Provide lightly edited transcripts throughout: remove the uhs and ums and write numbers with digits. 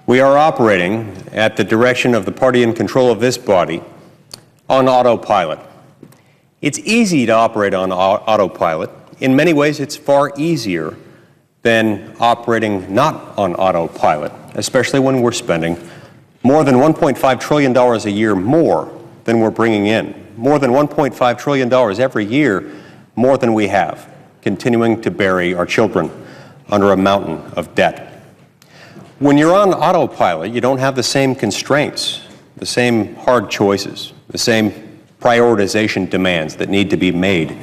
We are operating at the direction of the party in control of this body on autopilot. It's easy to operate on autopilot. In many ways, it's far easier than operating not on autopilot, especially when we're spending more than $1.5 trillion a year more than we're bringing in, more than $1.5 trillion every year more than we have, continuing to bury our children under a mountain of debt. When you're on autopilot, you don't have the same constraints, the same hard choices, the same prioritization demands that need to be made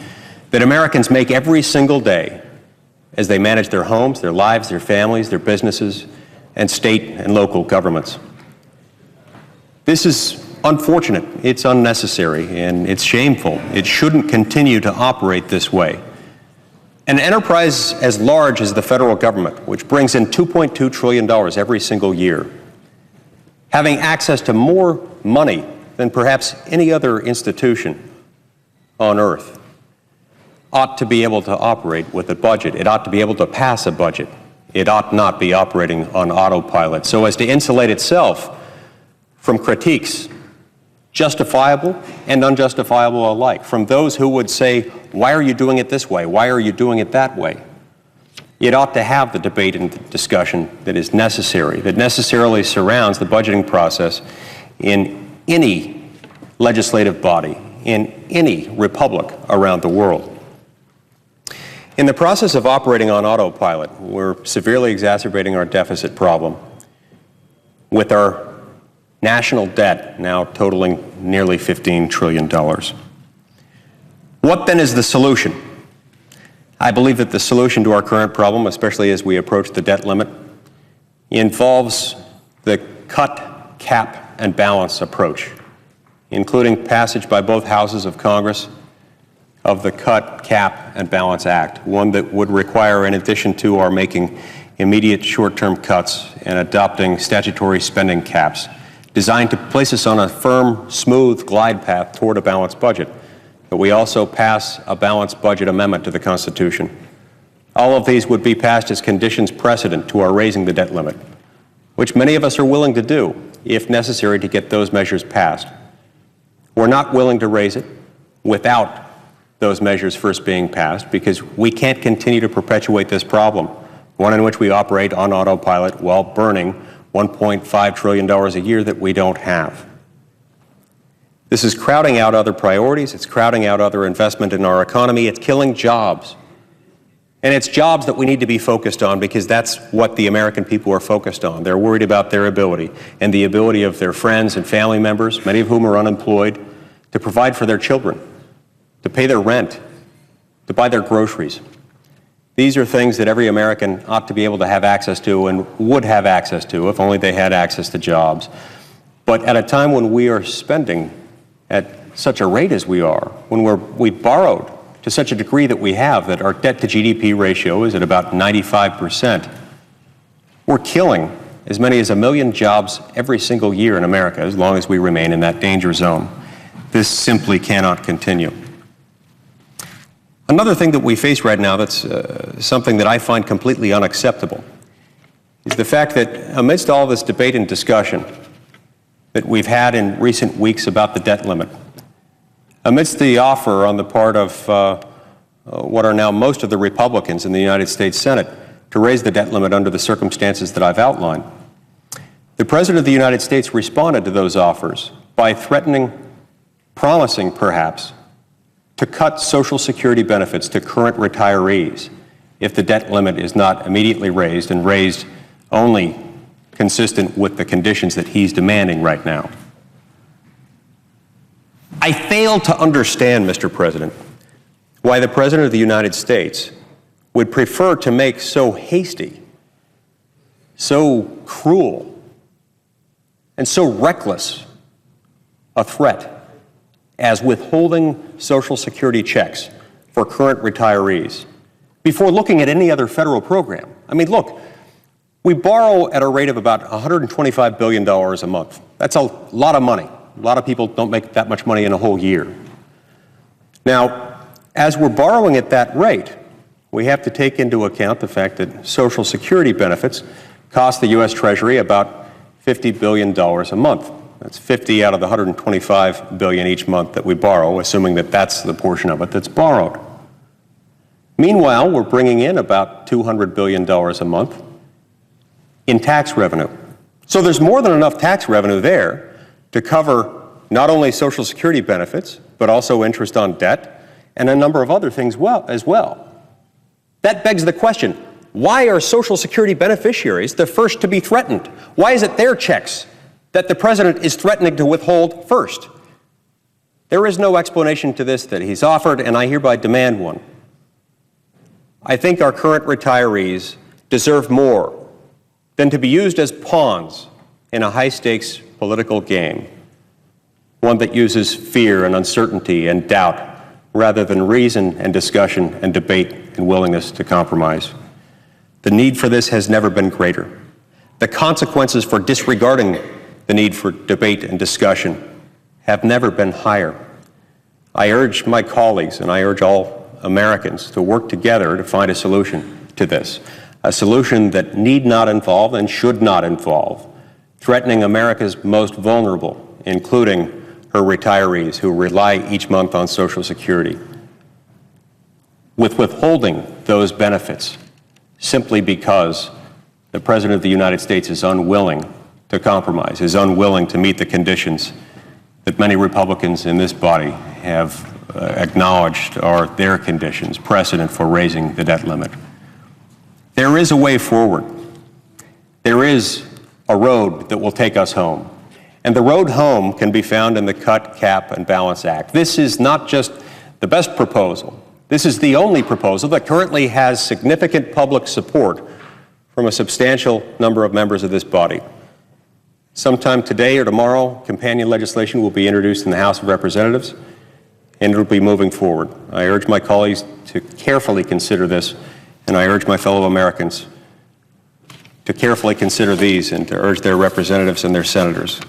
that Americans make every single day as they manage their homes, their lives, their families, their businesses, and state and local governments. This is unfortunate, it's unnecessary, and it's shameful. It shouldn't continue to operate this way. An enterprise as large as the federal government, which brings in $2.2 trillion every single year, having access to more money than perhaps any other institution on earth, ought to be able to operate with a budget. It ought to be able to pass a budget. It ought not be operating on autopilot so as to insulate itself from critiques, justifiable and unjustifiable alike, from those who would say, why are you doing it this way? Why are you doing it that way? It ought to have the debate and the discussion that is necessary, that necessarily surrounds the budgeting process in any legislative body, in any republic around the world. In the process of operating on autopilot, we're severely exacerbating our deficit problem with our national debt now totaling nearly $15 trillion. What then is the solution? I believe that the solution to our current problem, especially as we approach the debt limit, involves the cut, cap, and balance approach, including passage by both houses of Congress of the Cut, Cap, and Balance Act, one that would require, in addition to our making immediate short-term cuts and adopting statutory spending caps, designed to place us on a firm, smooth glide path toward a balanced budget, that we also pass a balanced budget amendment to the Constitution. All of these would be passed as conditions precedent to our raising the debt limit, which many of us are willing to do if necessary to get those measures passed. We're not willing to raise it without those measures first being passed, because we can't continue to perpetuate this problem, one in which we operate on autopilot while burning $1.5 trillion a year that we don't have. This is crowding out other priorities, it's crowding out other investment in our economy, it's killing jobs. And it's jobs that we need to be focused on, because that's what the American people are focused on. They're worried about their ability and the ability of their friends and family members, many of whom are unemployed, to provide for their children, to pay their rent, to buy their groceries. These are things that every American ought to be able to have access to and would have access to if only they had access to jobs. But at a time when we are spending at such a rate as we are, when we've borrowed to such a degree that we have, that our debt to GDP ratio is at about 95%, we're killing as many as 1 million jobs every single year in America as long as we remain in that danger zone. This simply cannot continue. Another thing that we face right now that's something that I find completely unacceptable is the fact that amidst all this debate and discussion that we've had in recent weeks about the debt limit, amidst the offer on the part of what are now most of the Republicans in the United States Senate to raise the debt limit under the circumstances that I've outlined, the President of the United States responded to those offers by threatening, promising perhaps, to cut Social Security benefits to current retirees if the debt limit is not immediately raised and raised only consistent with the conditions that he's demanding right now. I fail to understand, Mr. President, why the President of the United States would prefer to make so hasty, so cruel, and so reckless a threat as withholding Social Security checks for current retirees before looking at any other federal program. I mean, look, we borrow at a rate of about $125 billion a month. That's a lot of money. A lot of people don't make that much money in a whole year. Now, as we're borrowing at that rate, we have to take into account the fact that Social Security benefits cost the U.S. Treasury about $50 billion a month. That's 50 out of the $125 billion each month that we borrow, assuming that that's the portion of it that's borrowed. Meanwhile, we're bringing in about $200 billion a month in tax revenue. So there's more than enough tax revenue there to cover not only Social Security benefits, but also interest on debt and a number of other things as well. That begs the question, why are Social Security beneficiaries the first to be threatened? Why is it their checks that the president is threatening to withhold first? There is no explanation to this that he's offered, and I hereby demand one. I think our current retirees deserve more than to be used as pawns in a high-stakes political game, one that uses fear and uncertainty and doubt rather than reason and discussion and debate and willingness to compromise. The need for this has never been greater. The consequences for disregarding the need for debate and discussion have never been higher. I urge my colleagues and I urge all Americans to work together to find a solution to this, a solution that need not involve and should not involve threatening America's most vulnerable, including her retirees who rely each month on Social Security, with withholding those benefits simply because the President of the United States is unwilling to compromise, is unwilling to meet the conditions that many Republicans in this body have acknowledged are their conditions, precedent for raising the debt limit. There is a way forward. There is a road that will take us home. And the road home can be found in the Cut, Cap, and Balance Act. This is not just the best proposal. This is the only proposal that currently has significant public support from a substantial number of members of this body. Sometime today or tomorrow, companion legislation will be introduced in the House of Representatives, and it will be moving forward. I urge my colleagues to carefully consider this, and I urge my fellow Americans to carefully consider these and to urge their representatives and their senators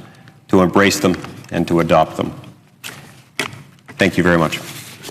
to embrace them and to adopt them. Thank you very much.